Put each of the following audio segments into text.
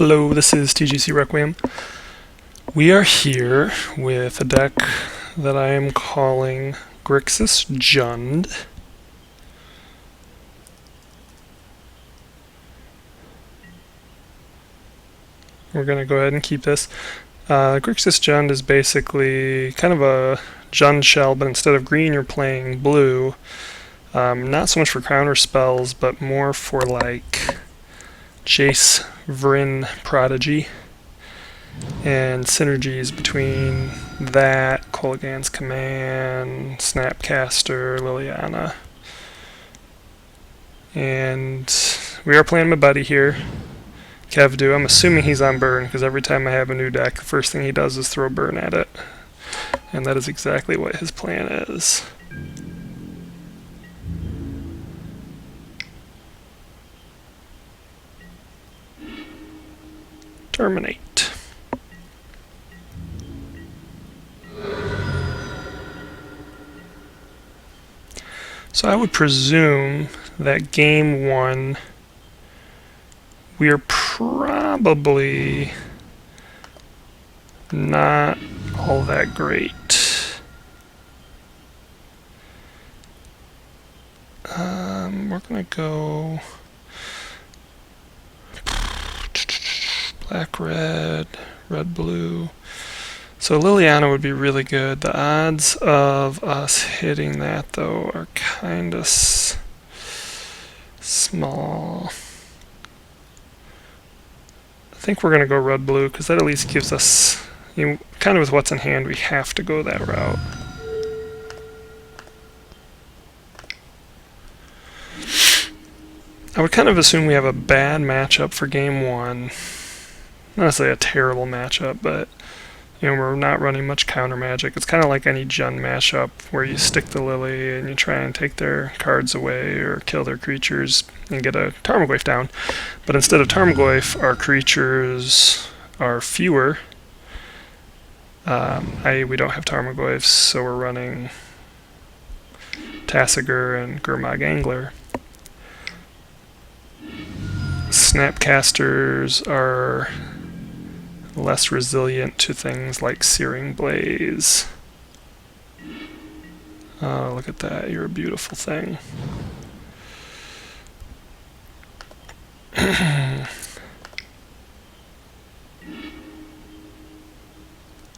Hello, this is TGC Requiem. We are here with a deck that I am calling Grixis Jund. We're going to go ahead and keep this. Grixis Jund is basically kind of a Jund shell, but instead of green you're playing blue. Not so much for counter spells, but more for like Jace, Vryn, Prodigy, and synergies between that, Kolaghan's Command, Snapcaster, Liliana. And we are playing my buddy here, Kevdu. I'm assuming he's on burn, because every time I have a new deck, the first thing he does is throw burn at it. And that is exactly what his plan is. Terminate. So I would presume that game one we are probably not all that great. We're gonna go black, red, red, blue. So Liliana would be really good. The odds of us hitting that, though, are kind of small. I think we're going to go red-blue, because that at least gives us, kind of with what's in hand, we have to go that route. I would kind of assume we have a bad matchup for game one. Not necessarily a terrible matchup, but we're not running much counter magic. It's kind of like any Jund mashup where you stick the Lily and you try and take their cards away or kill their creatures and get a Tarmogoyf down. But instead of Tarmogoyf, our creatures are fewer. We don't have Tarmogoyfs, so we're running Tasigur and Gurmag Angler. Snapcasters are less resilient to things like Searing Blaze. Oh, look at that. You're a beautiful thing.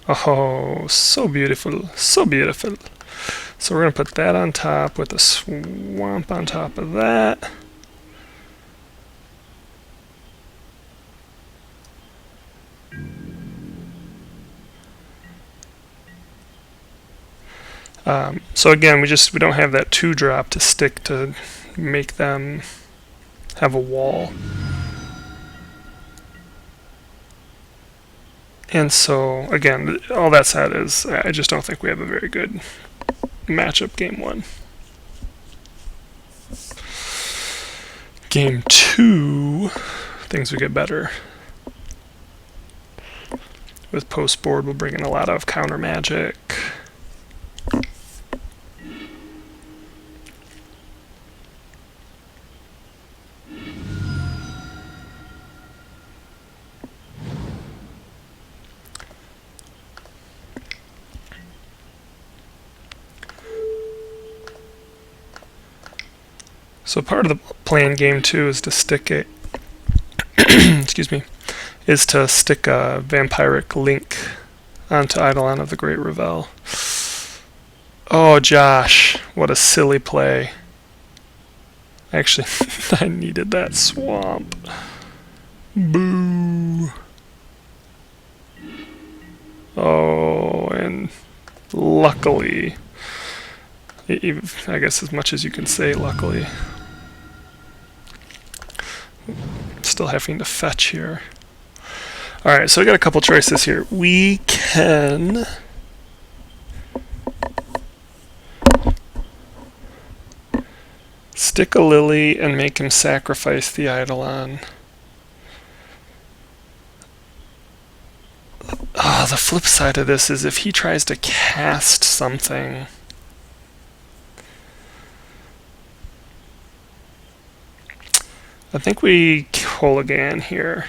Oh, so beautiful. So beautiful. So we're going to put that on top with a swamp on top of that. So again, we don't have that 2-drop to stick to make them have a wall. And so, again, all that said is I just don't think we have a very good matchup game one. Game two, things will get better. With post board, we'll bring in a lot of counter magic. So part of the plan game two is to stick a excuse me, is to stick a vampiric link onto Eidolon of the Great Revel. Oh, Josh, what a silly play. Actually, I needed that swamp. Boo. Oh, and luckily, I guess as much as you can say luckily, still having to fetch here. Alright, so we got a couple choices here. We can stick a Lily and make him sacrifice the Eidolon. The flip side of this is if he tries to cast something, I think we Kolaghan here.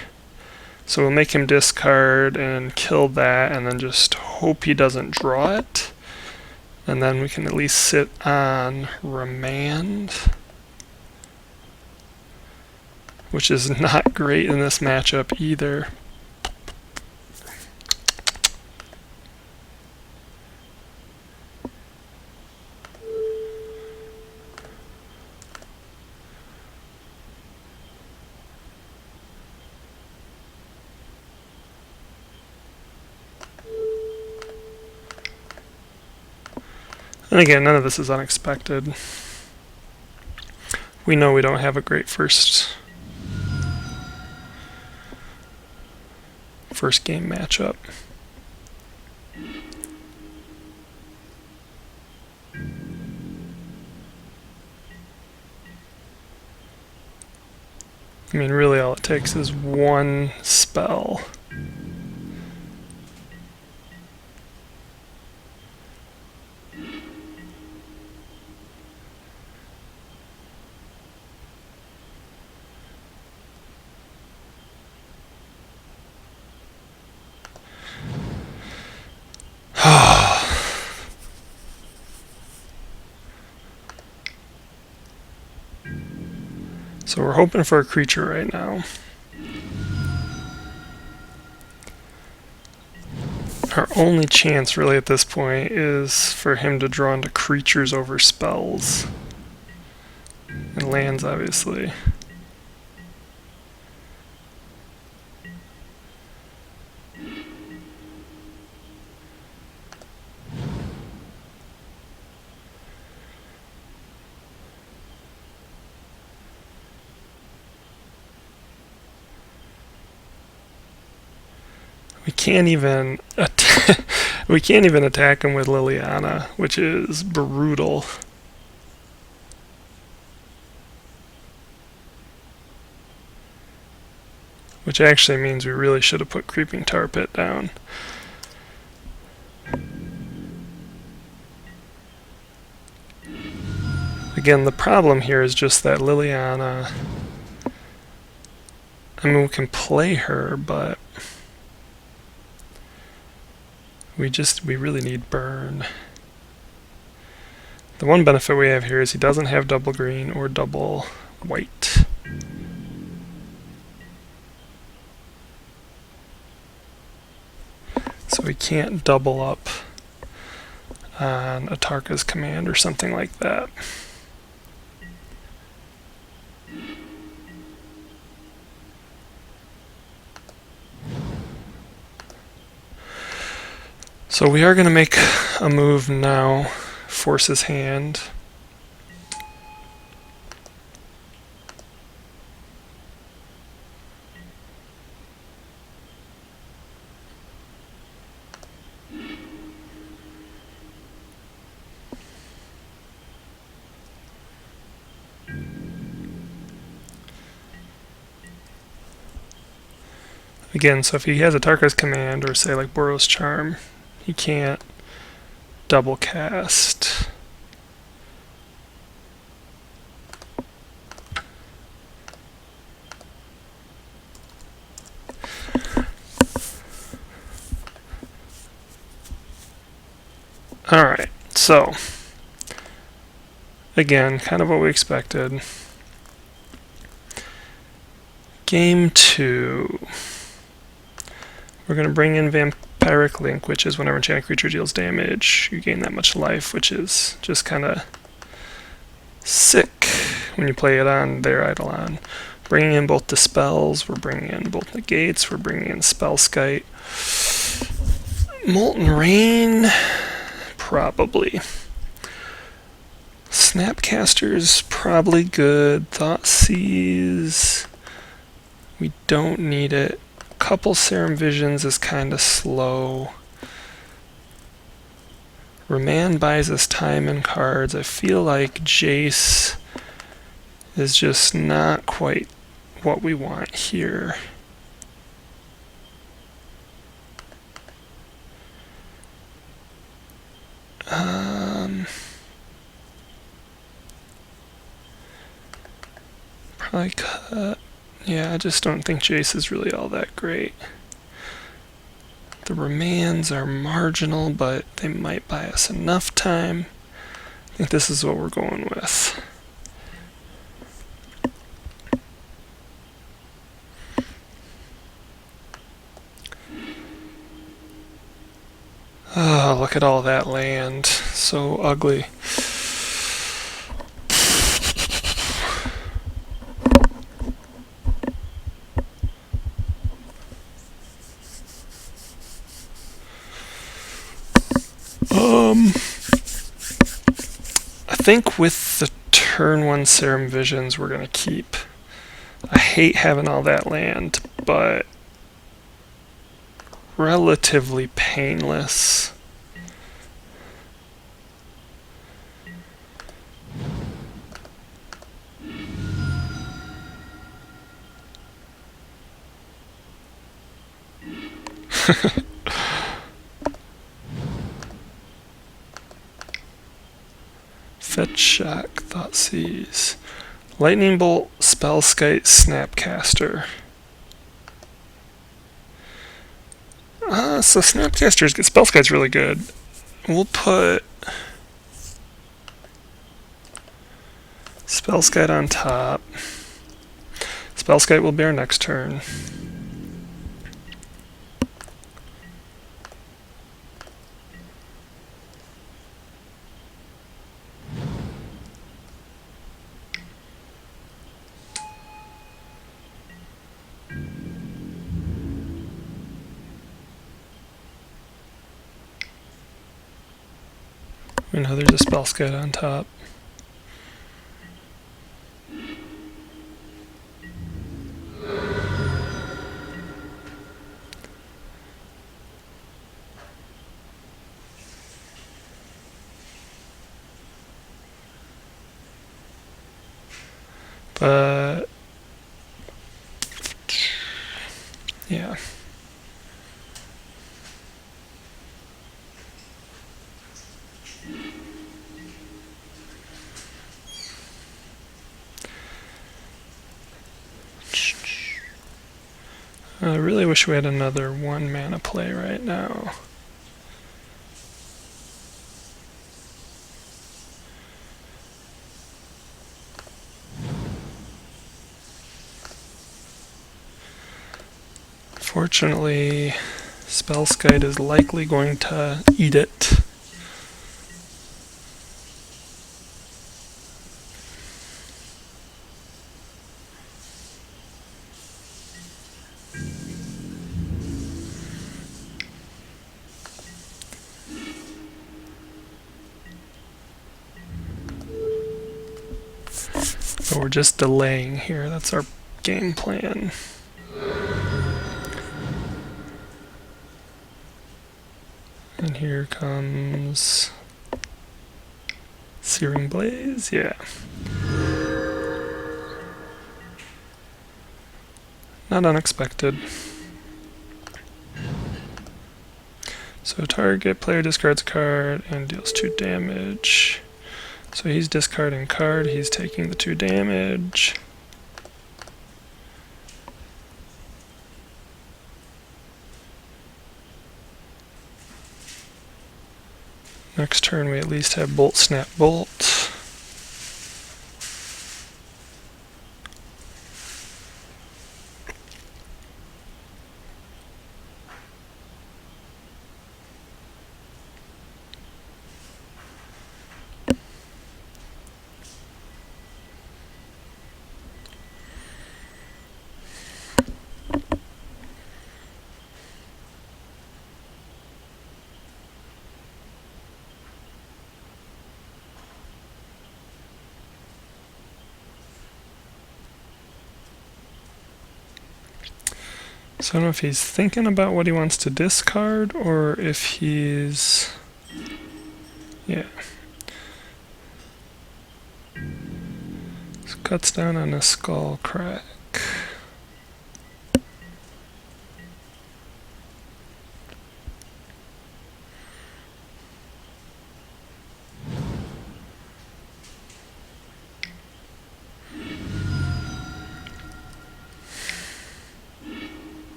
So we'll make him discard and kill that, and then just hope he doesn't draw it. And then we can at least sit on Remand, which is not great in this matchup either. And again, none of this is unexpected. We know we don't have a great first game matchup. I mean, really all it takes is one spell. So we're hoping for a creature right now. Our only chance really at this point is for him to draw into creatures over spells. And lands, obviously. We can't even attack him with Liliana, which is brutal. Which actually means we really should have put Creeping Tar Pit down. Again, the problem here is just that Liliana... I mean, we can play her, but... we really need burn. The one benefit we have here is he doesn't have double green or double white. So we can't double up on Atarka's command or something like that. So we are going to make a move now, force his hand. Again, so if he has Atarka's command, or say like Boros Charm, he can't double cast. Alright, so again, kind of what we expected. Game 2. We're going to bring in Vampiric Link, which is whenever enchanted creature deals damage, you gain that much life, which is just kind of sick when you play it on their Eidolon. Bringing in both Dispels, we're bringing in both Negates, we're bringing in Spellskite. Molten Rain, probably. Snapcaster's probably good. Thoughtseize, we don't need it. Couple Serum Visions is kind of slow. Remand buys us time and cards. I feel like Jace is just not quite what we want here. Probably cut Yeah, I just don't think Jace is really all that great. The remands are marginal, but they might buy us enough time. I think this is what we're going with. Oh, look at all that land. So ugly. I think with the turn 1 Serum Visions we're going to keep. I hate having all that land, but relatively painless. Fetch Shock, Thoughtseize. Lightning Bolt, Spellskite, Snapcaster. So Snapcaster's good. Spellskite's really good. We'll put Spellskite on top. Spellskite will be our next turn. We know there's a Spellskite on top. But yeah. I really wish we had another 1 mana play right now. Fortunately, Spellskite is likely going to eat it. But we're just delaying here. That's our game plan. And here comes Searing Blaze, yeah. Not unexpected. So target player discards a card and deals 2 damage. So he's discarding card, he's taking the 2 damage. Next turn we at least have Bolt, Snap, Bolt. So I don't know if he's thinking about what he wants to discard or if he's... yeah. So cuts down on a Skull Crack.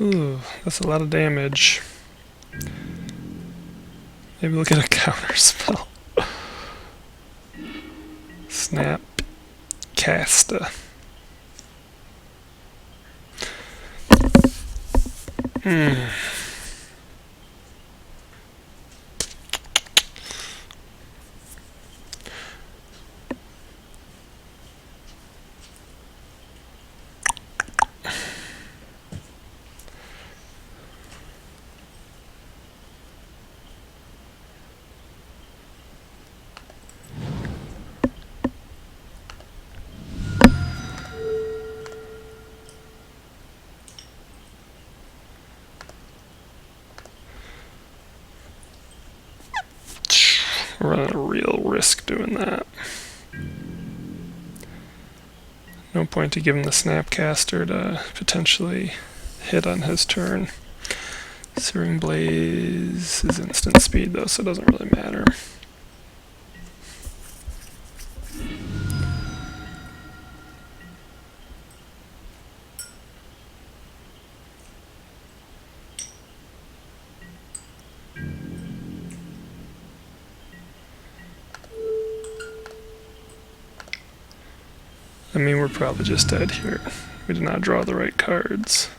Ooh, that's a lot of damage. Maybe we'll get a counter spell. Snap. Casta. We're running a real risk doing that. No point to give him the Snapcaster to potentially hit on his turn. Searing Blaze is instant speed though, so it doesn't really matter. I mean, we're probably just dead here. We did not draw the right cards.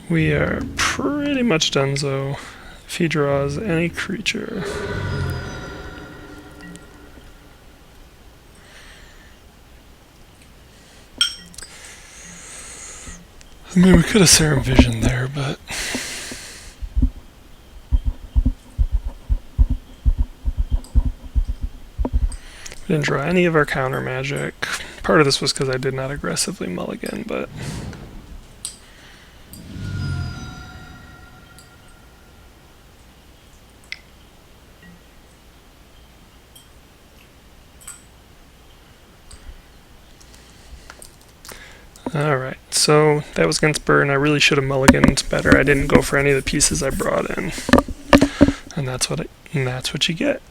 We are pretty much donezo if he draws any creature. I mean, we could have Serum Vision there, but we didn't draw any of our counter magic. Part of this was because I did not aggressively mulligan, but alright, so that was against Burn. I really should have mulliganed better. I didn't go for any of the pieces I brought in. And that's what you get.